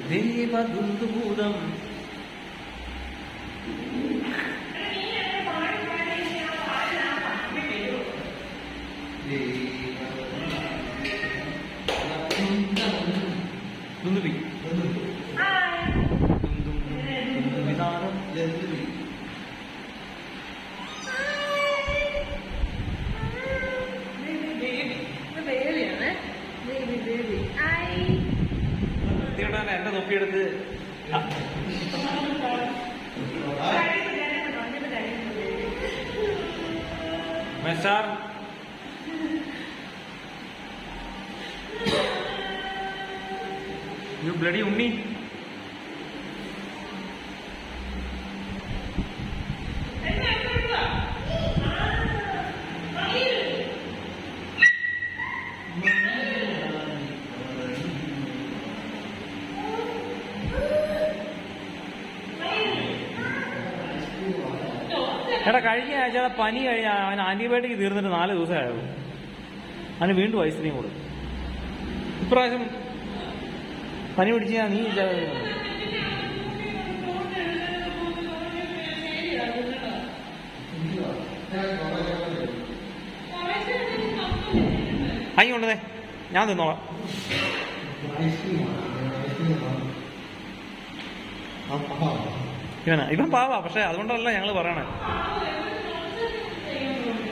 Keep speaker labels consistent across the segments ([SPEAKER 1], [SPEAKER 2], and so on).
[SPEAKER 1] ദേവദുന്ദുഭൂതം എന്റെ നോക്കിയെടുത്ത് മെസാർ you bloody ഉണ്ണി. എടാ കഴിഞ്ഞ ആഴ്ച പനി കഴിഞ്ഞ അവൻ ആന്റിബയോട്ടിക് തീർന്നിട്ട് 4 ദിവസമായുള്ളൂ. അവന് വീണ്ടും ഐസ്ക്രീം കൊടുക്കും. ഇപ്രാവശ്യം പനി പിടിച്ച് നീ അയ്യ കൊണ്ടേ ഞാൻ തിന്നോളാം. ഇവൻ പാവാ, പക്ഷെ അതുകൊണ്ടല്ല ഞങ്ങൾ പറയണേ.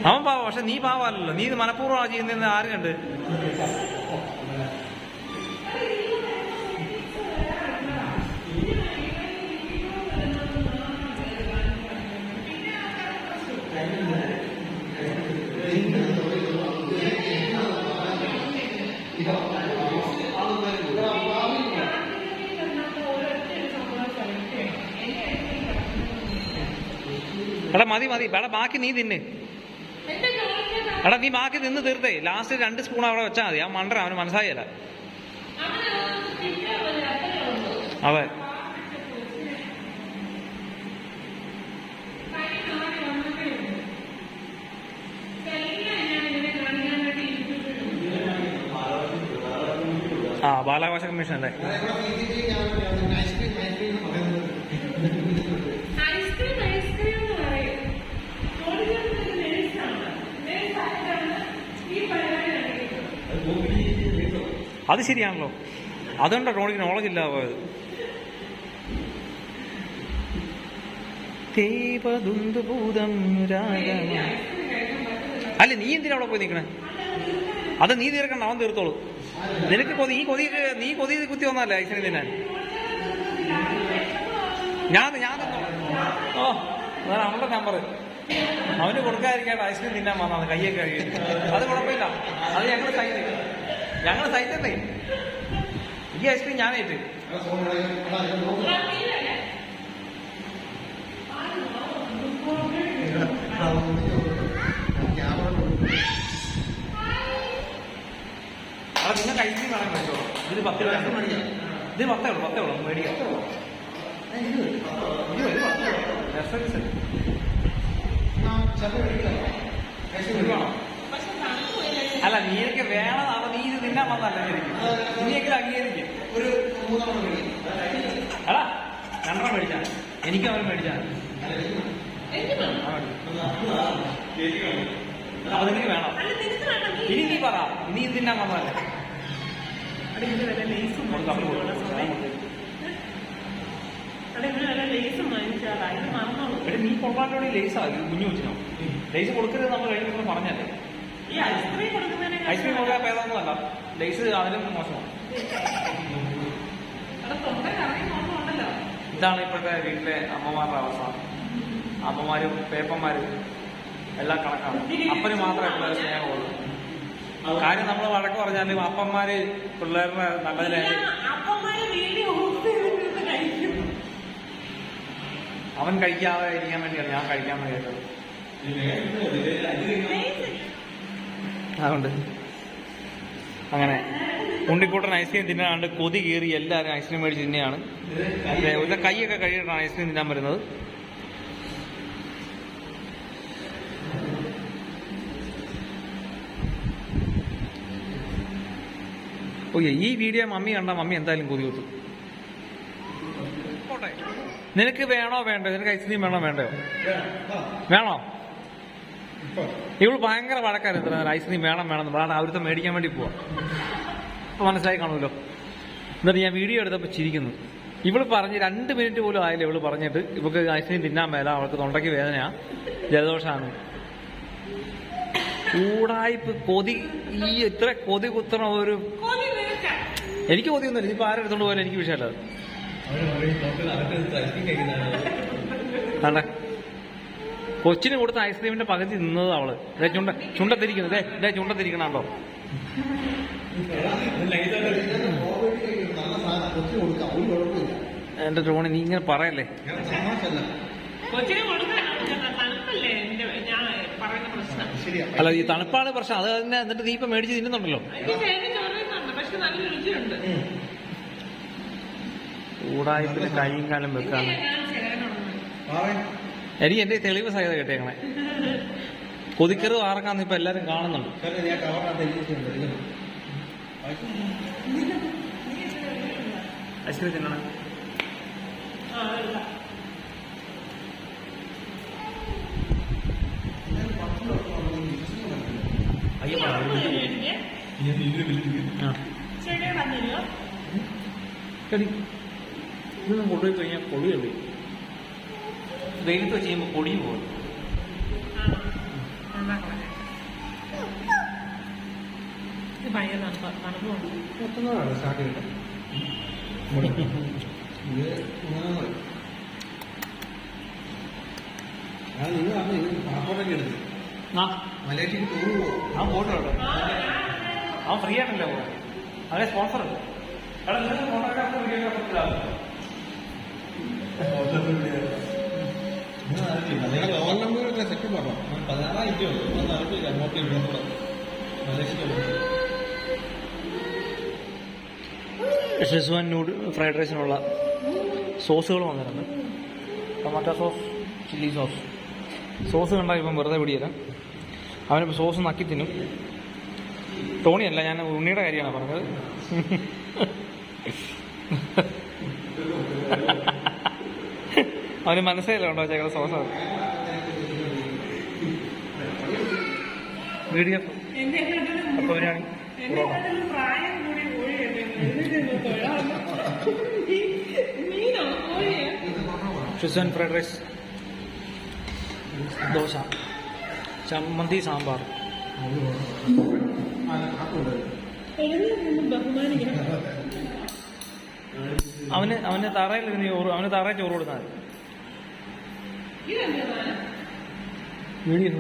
[SPEAKER 1] അവൻ പാവാ, പക്ഷെ നീ പാവല്ലോ. നീ ഇത് മനഃപൂർവ്വം ചെയ്യുന്നതെന്ന് ആരും കണ്ട്. എടാ മതി മതി, എടാ ബാക്കി നീ തിന്ന്. എടാ നീ ബാക്കി നിന്ന് തീർത്തേ. ലാസ്റ്റ് 2 സ്പൂൺ അവിടെ വെച്ചാൽ മതി. ആ മണ്ടര അവന് മനസ്സായല്ല. അതെ ആ ബാലാവകാശ കമ്മീഷൻ അല്ലേ. അത് ശരിയാണല്ലോ. അതുകൊണ്ടാണ് ടോണിക്ക് നോളജ് ഇല്ലാതെ പോയത്. അല്ല നീ എന്തിനാ അവിടെ പോയി നിൽക്കണേ? അത് നീ തീർക്കണ്ട, അവൻ തീർത്തോളൂ. നിനക്ക് നീ കൊതി കുത്തി വന്നല്ലേ ഐസ്ക്രീം തിന്നാൻ. ഞാൻ ഓ അതാണ് അവളുടെ നമ്പർ. അവന് കൊടുക്കാതിരിക്കാണ്ട് ഐസ്ക്രീം തിന്നാൻ വന്നാണ് കയ്യൊക്കെ കഴിയും. അത് കുഴപ്പമില്ല, അത് ഞങ്ങൾ സൈറ്റല്ലേ. ഈ ഐസ്ക്രീം ഞാനായിട്ട് നിങ്ങൾക്ക് ഐസ്ക്രീം വേണം കഴിച്ചോ. ഇതിന് 10 രൂപ. ഇത് 10 ഉള്ളൂ മേടിക്കാം. അല്ല നീക്ക് വേണതാണ്. നീ ഇത് തിന്നാൻ വന്നല്ല ശരിക്കും. നീയെങ്കിലും അംഗീകരിക്കും. എടാ 2 മേടിച്ചാ എനിക്ക് അവൻ മേടിച്ചാ അതെനിക്ക് വേണം. ഇനി നീ പറ, നീ തിന്നാൻ വന്നല്ലേ. നീ കൊള്ളാണ്ടോടെ ലേസാ കുഞ്ഞു വെച്ചിനോ. ലേസ് കൊടുക്കരുത് നമ്മൾ കഴിഞ്ഞ പറഞ്ഞല്ലേ. ഐസ്ക്രീം കൊടുക്കാൻ പേതൊന്നുമല്ല, ലേസ് അതിലും മോശമാണ്. ഇതാണ് ഇപ്പോഴത്തെ വീട്ടിലെ അമ്മമാരുടെ അവസ്ഥ. അമ്മമാരും പേപ്പന്മാരും എല്ലാം കണക്കാണ്. അപ്പന് മാത്രമേ പിള്ളേർ സ്നേഹമുള്ളൂ. കാര്യം നമ്മൾ വഴക്ക് പറഞ്ഞാലും അപ്പന്മാര് പിള്ളേരുടെ നല്ലതിനായിട്ട് അവൻ കഴിക്കാതെ ഇരിക്കാൻ വേണ്ടിയാണ് ഞാൻ കഴിക്കാമെന്ന് കേട്ടത്. അതുകൊണ്ട് അങ്ങനെ ഉണ്ണിക്കുട്ടൻ ഐസ്ക്രീം തിന്നാണ്ട് കൊതി കീറി എല്ലാവരും ഐസ്ക്രീം മേടിച്ച് തിന്നെയാണ്. ഒരു കൈയൊക്കെ കഴിയിട്ടാണ് ഐസ്ക്രീം തിന്നാൻ വരുന്നത്. ഓക്കെ, ഈ വീഡിയോ മമ്മി കണ്ടാൽ മമ്മി എന്തായാലും കൊതി കുത്തും. നിനക്ക് വേണോ വേണ്ടോ? നിനക്ക് ഐസ്ക്രീം വേണോ വേണ്ടയോ? വേണോ? ഇവള് ഭയങ്കര വഴക്കാരെത്ര ഐസ്ക്രീം വേണം വേണമെന്ന് പറഞ്ഞാൽ അവിടുത്തെ മേടിക്കാൻ വേണ്ടി പോവാം. ഇപ്പൊ മനസ്സിലായി കാണുമല്ലോ. എന്നിട്ട് ഞാൻ വീഡിയോ എടുത്തപ്പോൾ ചിരിക്കുന്നു. ഇവള് പറഞ്ഞ് 2 മിനിറ്റ് പോലും ആയില്ല ഇവള് പറഞ്ഞിട്ട് ഇവൾക്ക് ഐസ്ക്രീം തിന്നാൻ മേല, അവൾക്ക് തൊണ്ടയ്ക്ക് വേദനയാ, ജലദോഷമാണ്. ഊടായ്പ് കൊതി. ഈ ഇത്ര കൊതി കുത്തണ ഒരു എനിക്ക് കൊതിയൊന്നുമില്ല. ഇപ്പൊ ആരെടുത്തോണ്ട് പോയാലും എനിക്ക് വിഷയമല്ല. അതെ, കൊച്ചിന് കൊടുത്ത ഐസ്ക്രീമിന്റെ പകുതി നിന്നത് അവള്. ചുണ്ടത്തിരിക്കുന്നത് ചുണ്ടത്തിരിക്കണോ? എന്റെ ടോണി നീ ഇങ്ങനെ പറയല്ലേ. അല്ല, ഈ തണുപ്പാണ് പ്രശ്നം. അത് തന്നെ. എന്നിട്ട് നീ ഇപ്പൊ മേടിച്ച് തിന്നുന്നുണ്ടല്ലോ. ചൂടായിട്ട് കൈയും കാലം വെക്കാണ്. എനിക്ക് എന്റെ തെളിവ് സഹിതം കേട്ടേക്കണേ. കൊതിക്കറ് ആർക്കാന്ന് ഇപ്പൊ എല്ലാരും കാണുന്നുണ്ട്. ഐസ്ക്രീം തിന്നണം. ഇതൊന്നും കൊണ്ടുപോയി കഴിഞ്ഞാൽ പൊടിയുള്ളൂ. വെയിലത്ത് വെച്ച് ചെയ്യുമ്പോൾ പൊടിയും പോകും.
[SPEAKER 2] പാസ്പോർട്ടൊക്കെ എടുത്ത് മലേഷ്യക്ക് ടൂർ പോകും.
[SPEAKER 1] അവൻ പോയിട്ടുണ്ട്. അവൻ ഫ്രീ ആയിട്ടല്ലേ പോകും. അവനെ സ്പോൺസർ ഉണ്ട്.
[SPEAKER 2] ഗവൺമെന്റ് സെറ്റ് പറഞ്ഞു 16 അങ്ങോട്ട് ഇവിടെ മലേഷ്യക്ക്
[SPEAKER 1] ഷെസ്വാൻ ഫ്രൈഡ് റൈസിനുള്ള സോസുകൾ വന്നിട്ടുണ്ട്. Tomato sauce, chilli sauce. Sauce കണ്ടാൽ ഇപ്പം വെറുതെ പിടിയില്ല. അവനിപ്പോൾ സോസ് നക്കി തിന്നും. ടോണിയല്ല, ഞാൻ ഉണ്ണിയുടെ കാര്യമാണ് പറഞ്ഞത്. അവന് മനസ്സിലായില്ല കേട്ടോ ചേക്കട സോസാണ്. വീഡിയോ അപ്പോൾ biryani Schezwan fried rice, dosa, ചമ്മന്തി, സാമ്പാർ. അവന് തറയിൽ അവന് തറയിൽ ചോറ് കൊടുത്താൽ മതി. വീഡിയോ